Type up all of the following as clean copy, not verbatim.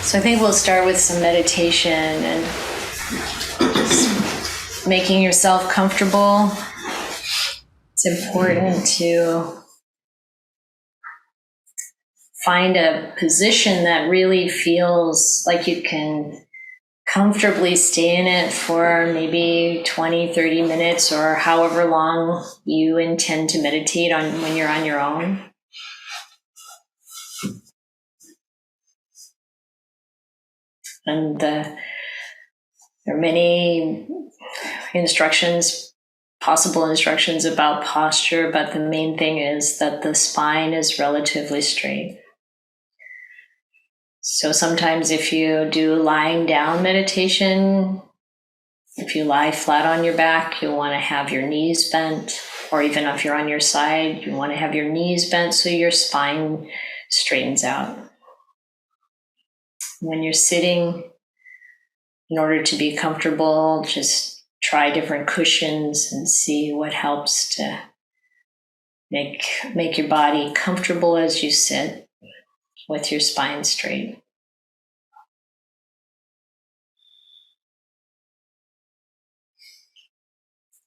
So I think we'll start with some meditation and just making yourself comfortable. It's important to find a position that really feels like you can comfortably stay in it for maybe 20, 30 minutes or however long you intend to meditate on when you're on your own. And there are many possible instructions about posture, but the main thing is that the spine is relatively straight. So sometimes if you do lying down meditation, if you lie flat on your back, you'll want to have your knees bent, or even if you're on your side, you want to have your knees bent so your spine straightens out. When you're sitting, in order to be comfortable, just try different cushions and see what helps to make your body comfortable as you sit with your spine straight.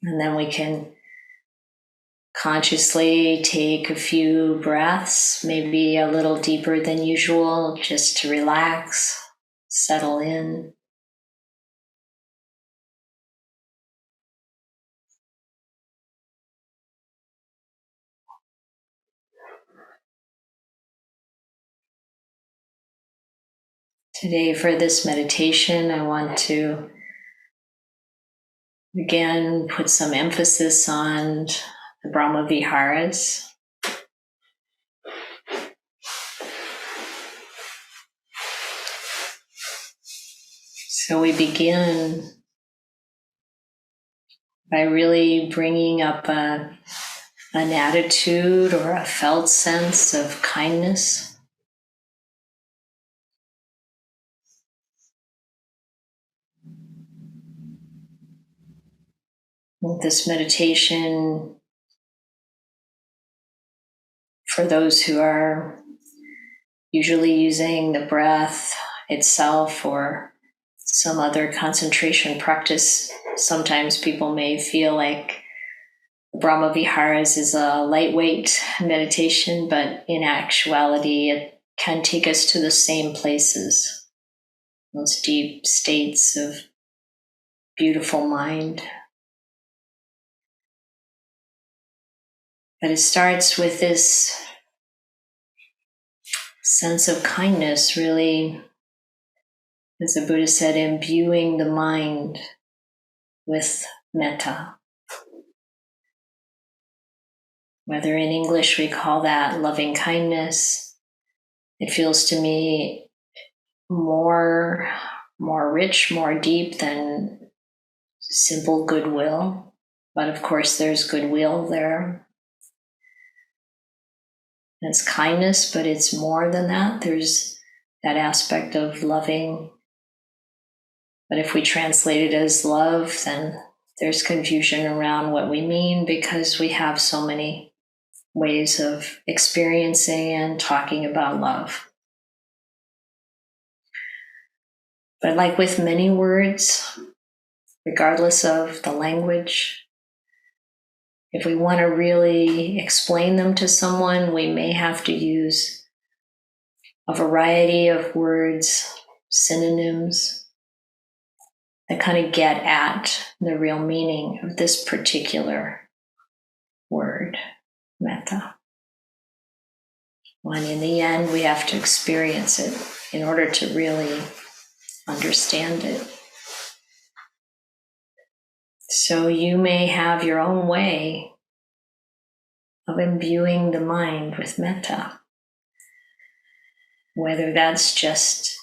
And then we can consciously take a few breaths, maybe a little deeper than usual, just to relax, settle in. Today, for this meditation, I want to again put some emphasis on the Brahmaviharas. So we begin by really bringing up an attitude or a felt sense of kindness. With this meditation, for those who are usually using the breath itself or some other concentration practice, sometimes people may feel like Brahmaviharas is a lightweight meditation, but in actuality, it can take us to the same places, those deep states of beautiful mind. But it starts with this sense of kindness, really, as the Buddha said, imbuing the mind with metta. Whether in English we call that loving kindness, it feels to me more rich, more deep than simple goodwill. But of course, there's goodwill there. It's kindness, but it's more than that. There's that aspect of loving. But if we translate it as love, then there's confusion around what we mean because we have so many ways of experiencing and talking about love. But like with many words, regardless of the language, if we want to really explain them to someone, we may have to use a variety of words, synonyms, that kind of get at the real meaning of this particular word, metta. When in the end, we have to experience it in order to really understand it. So you may have your own way of imbuing the mind with metta. Whether that's just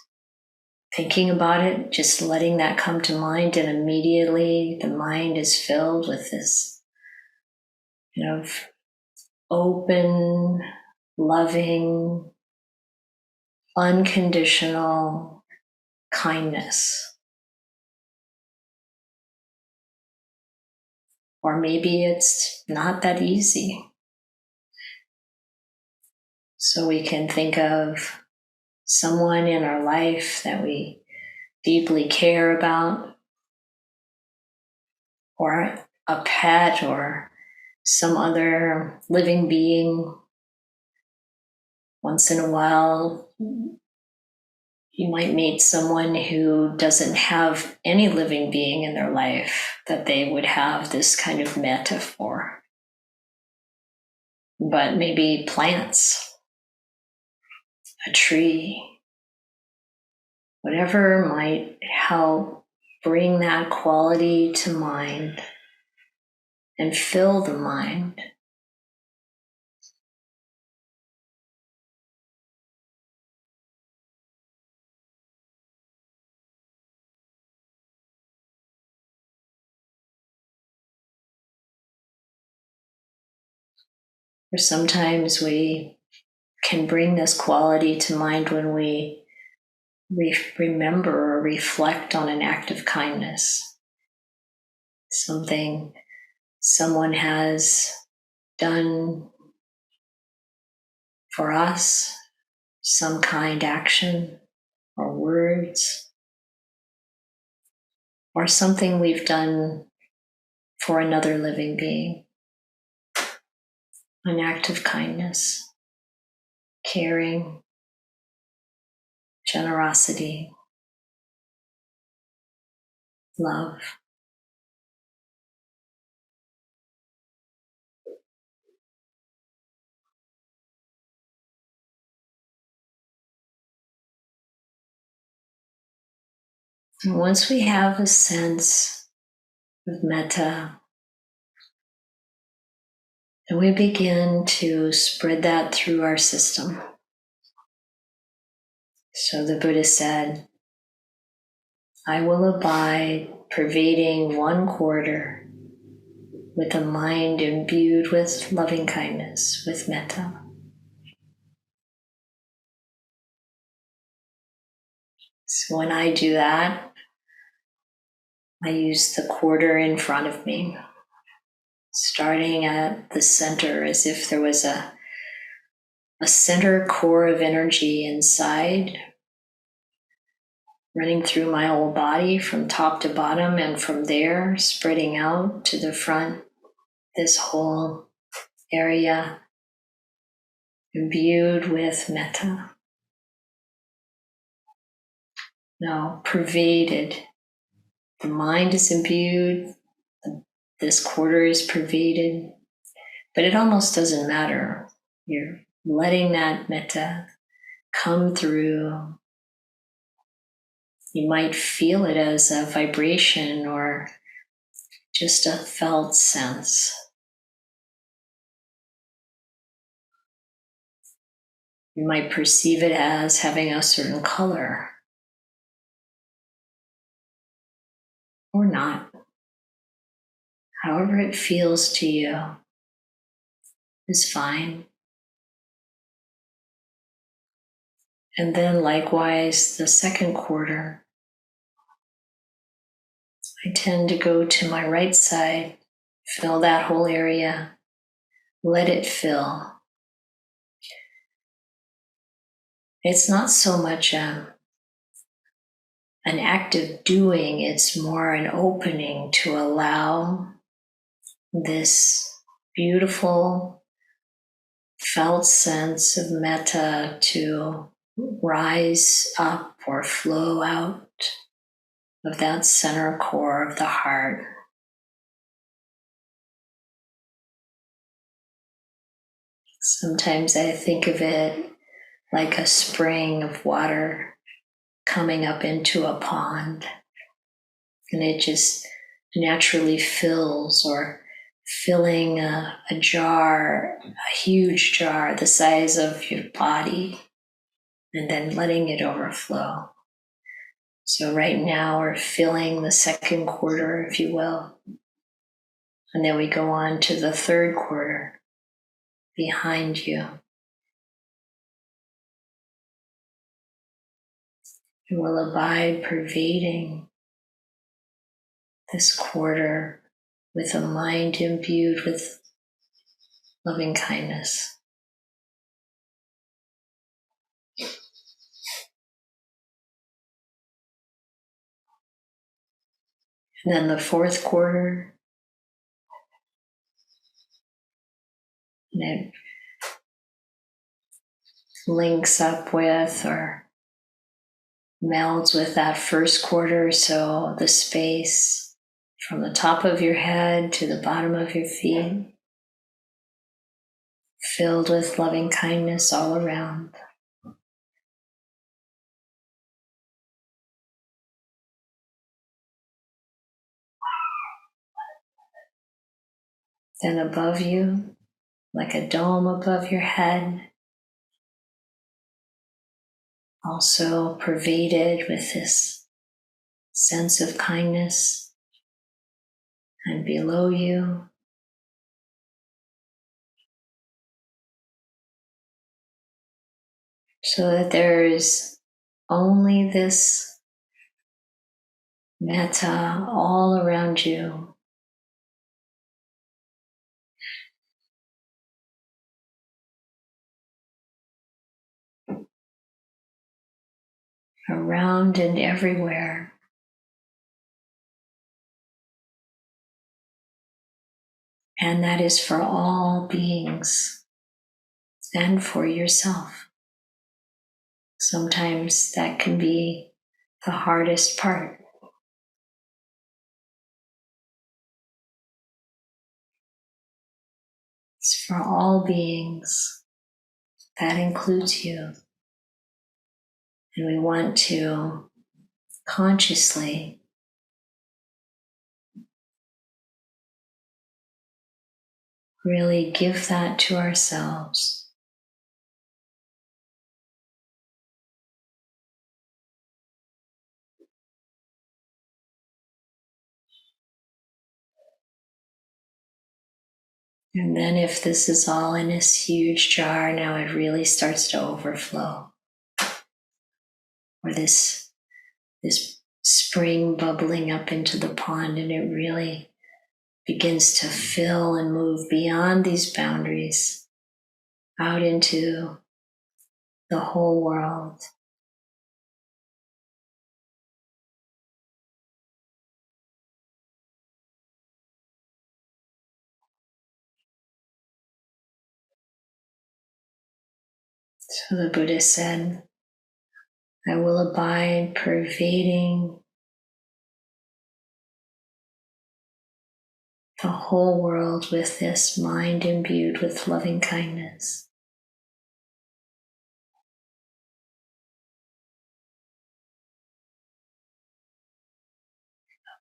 thinking about it, just letting that come to mind, and immediately the mind is filled with this open, loving, unconditional kindness. Or maybe it's not that easy. So we can think of someone in our life that we deeply care about, or a pet, or some other living being. Once in a while, you might meet someone who doesn't have any living being in their life that they would have this kind of metta for. But maybe plants, a tree, whatever might help bring that quality to mind and fill the mind. Or sometimes we can bring this quality to mind when we remember or reflect on an act of kindness, something someone has done for us, some kind action or words, or something we've done for another living being, an act of kindness, caring, generosity, love. And once we have a sense of metta, and we begin to spread that through our system. So the Buddha said, I will abide pervading 1/4 with a mind imbued with loving kindness, with metta. So when I do that, I use the quarter in front of me, starting at the center as if there was a center core of energy inside, running through my whole body from top to bottom, and from there spreading out to the front, this whole area imbued with metta. Now, pervaded. The mind is imbued, this quarter is pervaded, but it almost doesn't matter. You're letting that metta come through. You might feel it as a vibration or just a felt sense. You might perceive it as having a certain color or not. However it feels to you is fine. And then likewise, the second quarter, I tend to go to my right side, fill that whole area, let it fill. It's not so much an act of doing, it's more an opening to allow this beautiful felt sense of metta to rise up or flow out of that center core of the heart. Sometimes I think of it like a spring of water coming up into a pond, and it just naturally fills, or filling a jar, a huge jar the size of your body, and then letting it overflow. So right now we're filling the second quarter, if you will, and then we go on to the third quarter behind you. And will abide pervading this quarter with a mind imbued with loving kindness. And then the fourth quarter, and it links up with or melds with that first quarter. So the space from the top of your head to the bottom of your feet, filled with loving kindness all around. Then above you, like a dome above your head, also pervaded with this sense of kindness. And below you, so that there is only this metta all around you, around and everywhere. And that is for all beings and for yourself. Sometimes that can be the hardest part. It's for all beings. That includes you. And we want to consciously really give that to ourselves. And then if this is all in this huge jar, now it really starts to overflow. Or this spring bubbling up into the pond, and it really begins to fill and move beyond these boundaries out into the whole world. So the Buddha said, I will abide pervading the whole world with this mind imbued with loving kindness.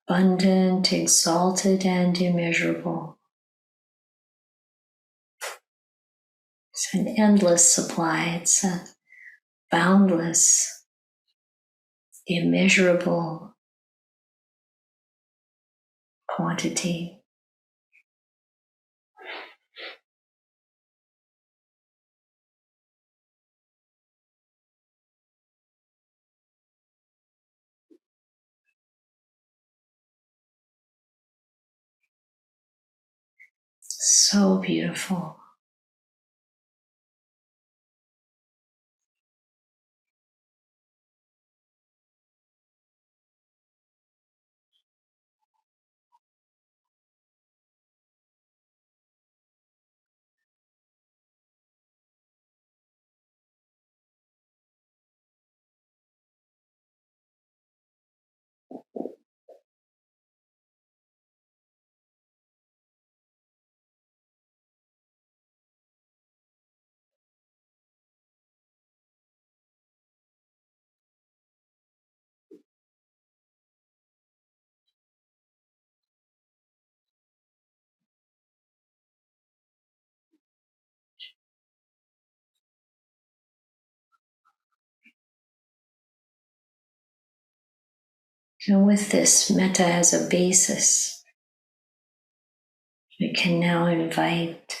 Abundant, exalted, and immeasurable. It's an endless supply. It's a boundless, immeasurable quantity. So beautiful. And with this metta as a basis, we can now invite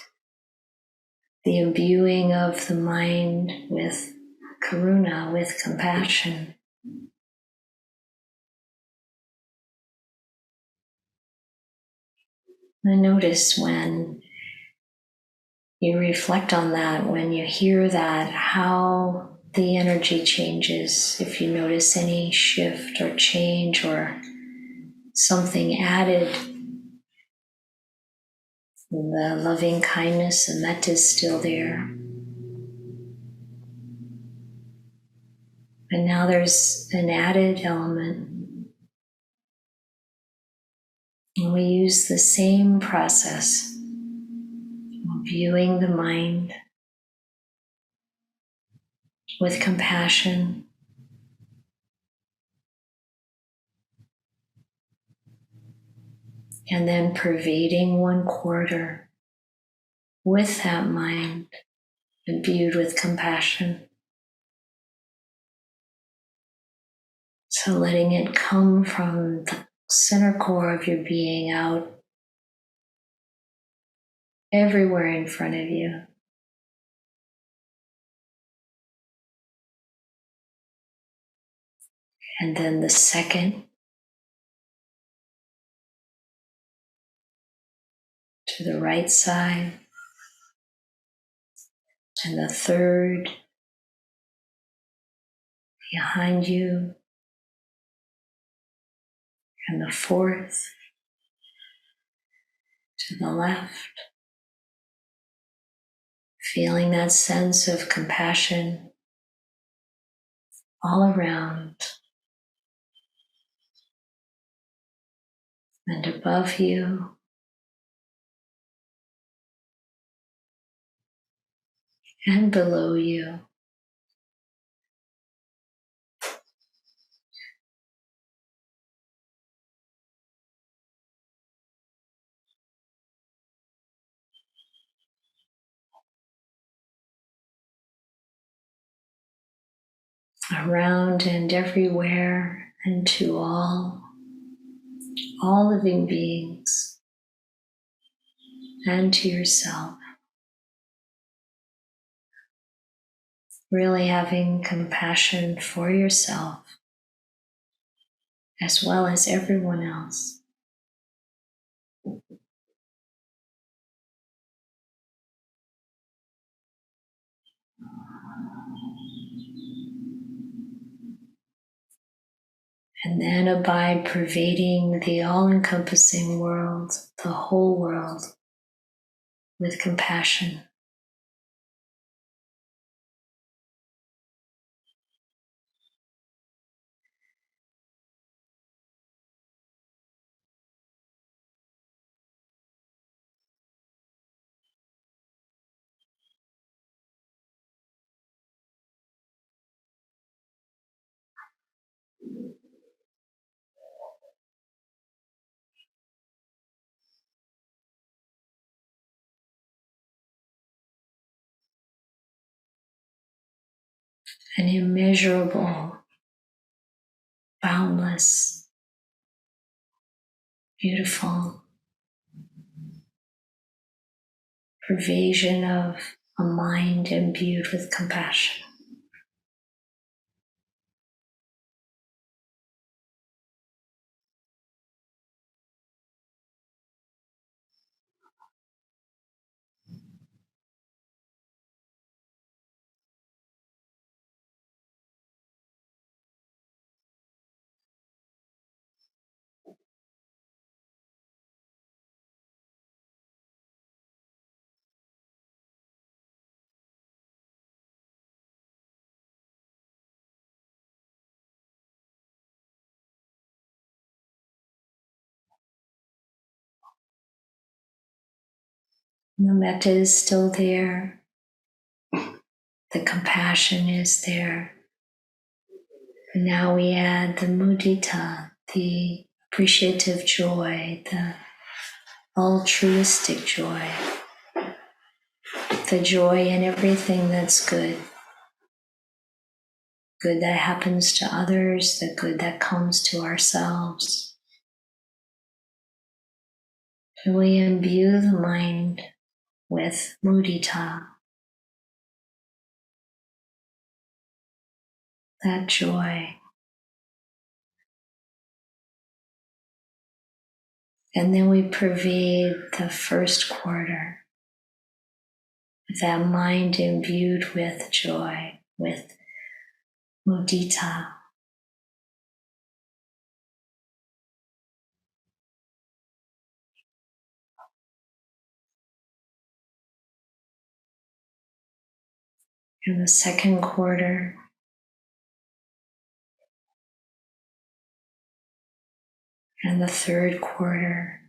the imbuing of the mind with Karuna, with compassion. And notice when you reflect on that, when you hear that, how the energy changes. If you notice any shift or change or something added. The loving kindness and metta is still there. And now there's an added element. And we use the same process of viewing the mind with compassion, and then pervading 1/4 with that mind imbued with compassion. So letting it come from the center core of your being out everywhere in front of you. And then the second to the right side, and the third behind you, and the fourth to the left. Feeling that sense of compassion all around and above you, and below you. Around and everywhere, and to all living beings, and to yourself. Really having compassion for yourself as well as everyone else. And then abide pervading the all-encompassing world, the whole world, with compassion. An immeasurable, boundless, beautiful pervasion of a mind imbued with compassion. The metta is still there. The compassion is there. And now we add the mudita, the appreciative joy, the altruistic joy, the joy in everything that's good. Good that happens to others, the good that comes to ourselves. And we imbue the mind with mudita, that joy. And then we pervade the first quarter with that mind imbued with joy, with mudita. and the second quarter, and the third quarter,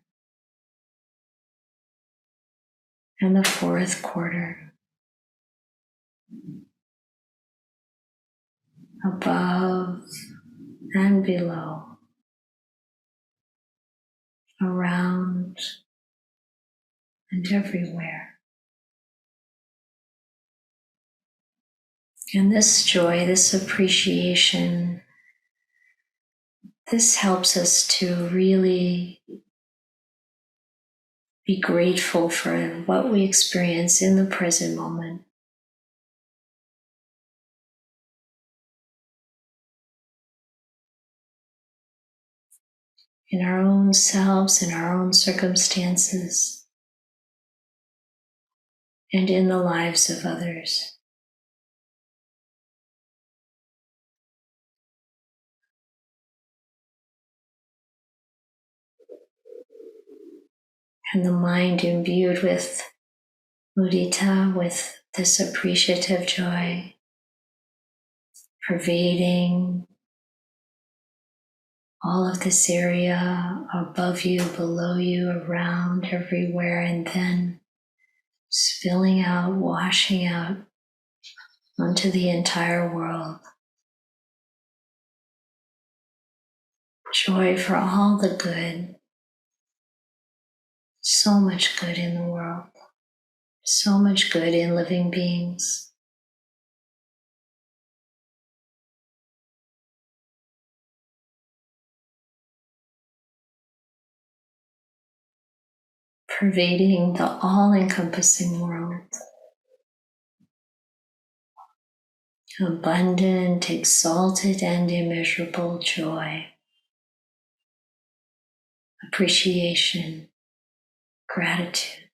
and the fourth quarter, above and below, around and everywhere. And this joy, this appreciation, this helps us to really be grateful for what we experience in the present moment. In our own selves, in our own circumstances, and in the lives of others. And the mind imbued with mudita, with this appreciative joy, pervading all of this area above you, below you, around, everywhere, and then spilling out, washing out onto the entire world. Joy for all the good. So much good in the world. So much good in living beings. Pervading the all-encompassing world. Abundant, exalted, and immeasurable joy. Appreciation, gratitude.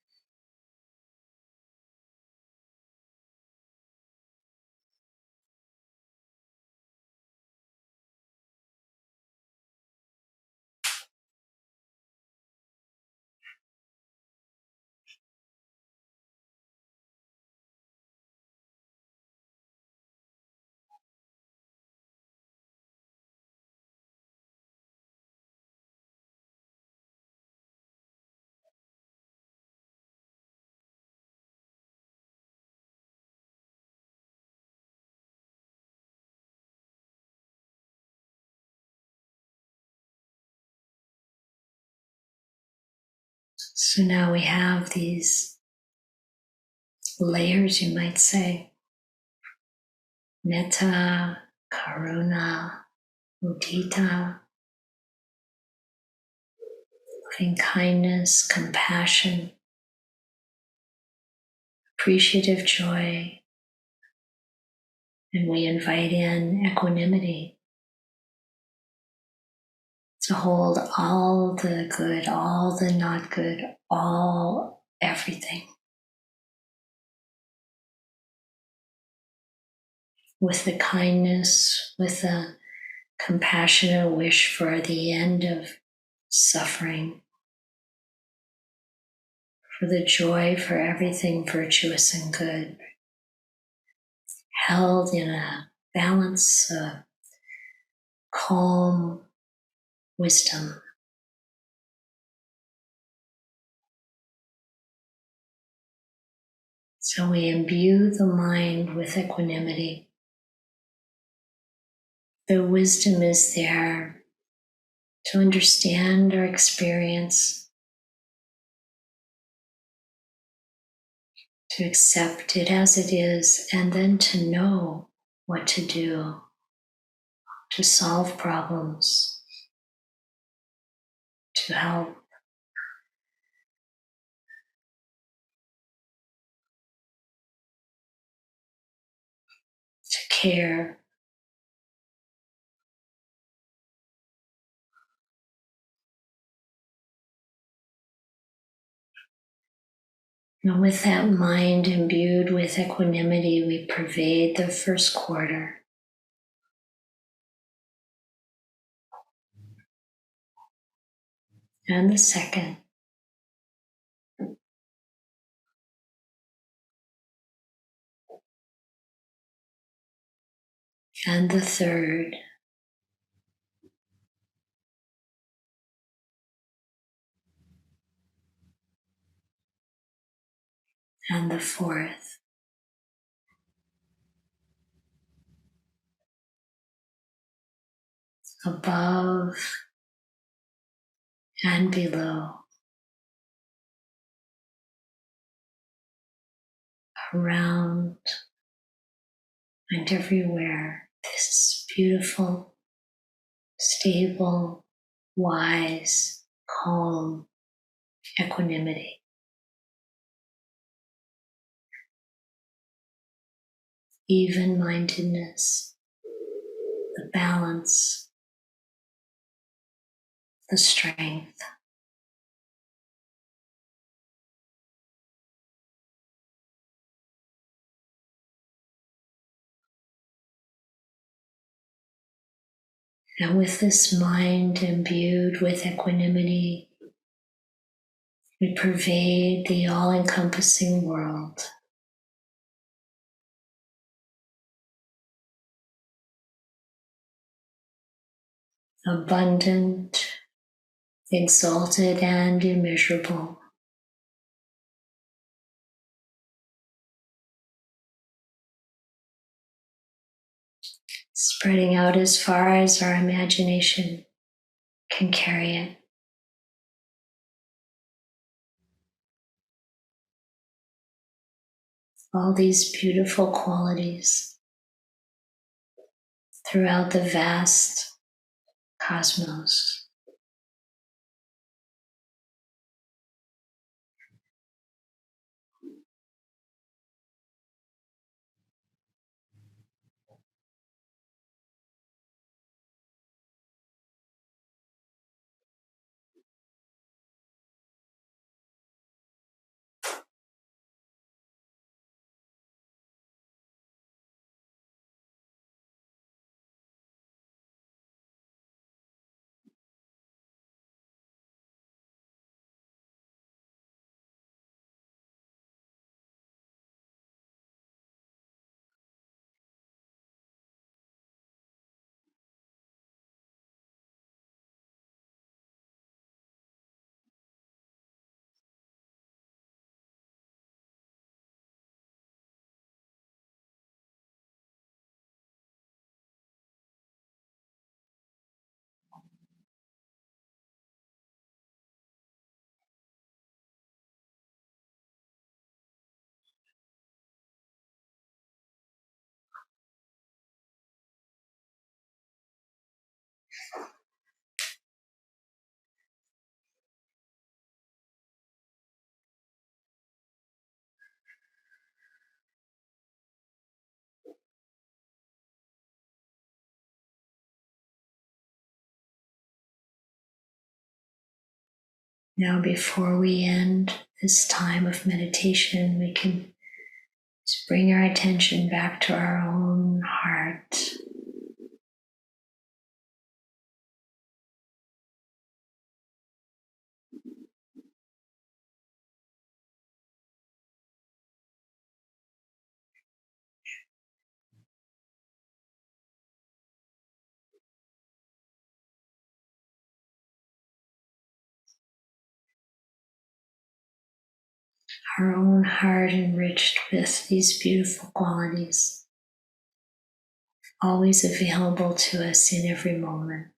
So now we have these layers, you might say. Metta, Karuna, mudita, loving kindness, compassion, appreciative joy, and we invite in equanimity to hold all the good, all the not good, all everything with the kindness, with the compassionate wish for the end of suffering, for the joy for everything virtuous and good, held in a balance, a calm wisdom. So we imbue the mind with equanimity. The wisdom is there to understand our experience, to accept it as it is, and then to know what to do to solve problems, to help, to care. And with that mind imbued with equanimity, we pervade the first quarter. And the second. and the third, and the fourth. Above and below, around and everywhere. This beautiful, stable, wise, calm equanimity. Even-mindedness, the balance, the strength. And with this mind imbued with equanimity, we pervade the all-encompassing world. Abundant, exalted, and immeasurable. Spreading out as far as our imagination can carry it. All these beautiful qualities throughout the vast cosmos. Now, before we end this time of meditation, we can just bring our attention back to our own heart. Our own heart enriched with these beautiful qualities, always available to us in every moment.